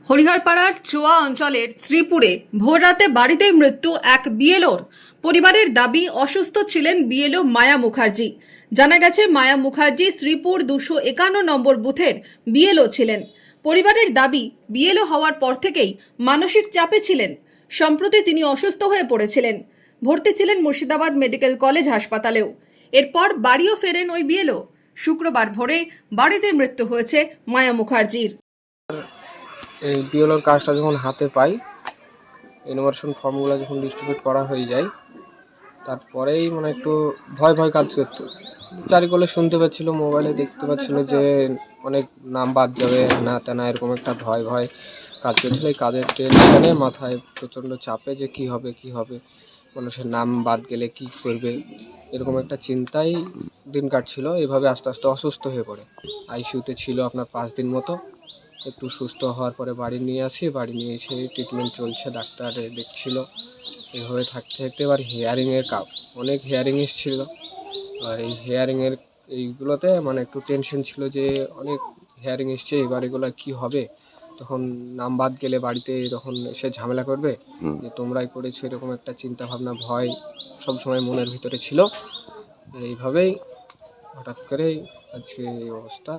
হরিহরপাড়ার চোয়া অঞ্চলের শ্রীপুরে ভোররাতে বাড়িতেই মৃত্যু এক বিএলওর। পরিবারের দাবি অসুস্থ ছিলেন বিএলও মায়া মুখার্জি। জানা গেছে মায়া মুখার্জি শ্রীপুর 251 নম্বর বুথের বিএলও ছিলেন। পরিবারের দাবি বিএলও হওয়ার পর থেকেই মানসিক চাপে ছিলেন। সম্প্রতি তিনি অসুস্থ হয়ে পড়েছিলেন, ভর্তি ছিলেন মুর্শিদাবাদ মেডিকেল কলেজ হাসপাতালেও। এরপর বাড়িও ফেরেন ওই বিএলও। শুক্রবার ভোরে বাড়িতে মৃত্যু হয়েছে মায়া মুখার্জির। এই বিএলওর কাজটা যখন হাতে পাই, ইনভার্সন ফর্মগুলো যখন ডিস্ট্রিবিউট করা হয়ে যায়, তারপরেই মানে একটু ভয় ভয় কাজ করতো। চারিকলে শুনতে পাচ্ছিল, মোবাইলে দেখতে পাচ্ছিল যে অনেক নাম বাদ যাবে, না তেনা এরকম একটা ভয় ভয় কাজ করছিল। এই কাজের টেনশনে মাথায় প্রচণ্ড চাপে যে কি হবে, মানুষের নাম বাদ গেলে কি করবে, এরকম একটা চিন্তাই দিন কাটছিল। এইভাবে আস্তে আস্তে অসুস্থ হয়ে পড়ে। আইসিইউতে ছিল আপনার 5 দিন মতো। একটু সুস্থ হওয়ার পরে বাড়ি নিয়ে আসি, বাড়ি নিয়ে এসে ট্রিটমেন্ট চলছে, ডাক্তার দেখছিল। এভাবে থাকতে থাকতে এবার হিয়ারিংয়ের অনেক হিয়ারিং এসেছিল। আর এই হিয়ারিংয়ের এইগুলোতে মানে একটু টেনশন ছিল যে অনেক হিয়ারিং এসছে, এবার এগুলো কী হবে। তখন নাম বাদ গেলে বাড়িতে তখন এসে ঝামেলা করবে যে তোমরাই করেছো, এরকম একটা চিন্তা ভাবনা ভয় সবসময় মনের ভিতরে ছিল। এইভাবেই হঠাৎ করেই আজকে এই অবস্থা।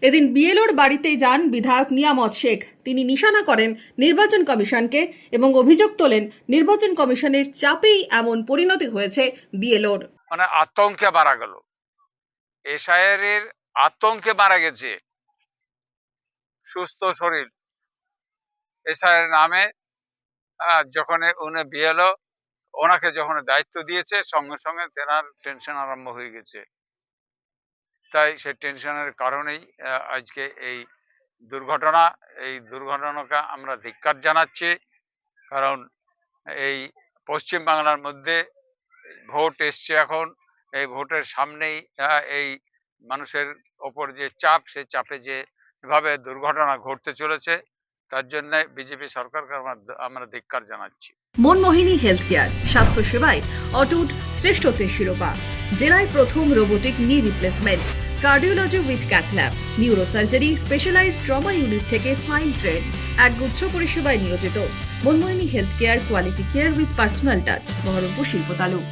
এদিন বিএলওর বাড়িতে যান বিধায়ক নিয়ামত শেখ। তিনি নিশানা করেন নির্বাচন কমিশনকে এবং অভিযোগ তোলেন নির্বাচন কমিশনের চাপেই এমন পরিণতি হয়েছে বিএলওর। মানে আতঙ্কে মারা গেল, এসআইয়ের আতঙ্কে মারা গেছে। সুস্থ শরীর এসআইয়ের নামে যখন উনি বিএলও, ওনাকে যখন দায়িত্ব দিয়েছে সঙ্গে সঙ্গে তেনার টেনশন আরম্ভ হয়ে গেছে। তাই সেই টেনশনের কারণেই আজকে এই দুর্ঘটনাকে আমরা ধিক্কার জানাচ্ছি। কারণ এই পশ্চিম বাংলার মধ্যে ভোট এসছে এখন, এই ভোটের সামনেই এই মানুষের ওপর যে চাপ, সেই চাপে যে এভাবে দুর্ঘটনা ঘটতে চলেছে, তার জন্য বিজেপি সরকারকে আমরা ধিক্কার জানাচ্ছি। মনমোহিনী হেলথ কেয়ার, স্বাস্থ্য সেবায় অটুট শ্রেষ্ঠত্বের শিরোপা। জেলায় প্রথম robotic knee replacement, cardiology with cath lab, neurosurgery, specialised trauma unit থেকে স্মাইল ট্রেন, একগুচ্ছ পরিষেবায় নিয়োজিত। Monmohini health care, quality care with personal touch, Baharampur শিল্প তালুক।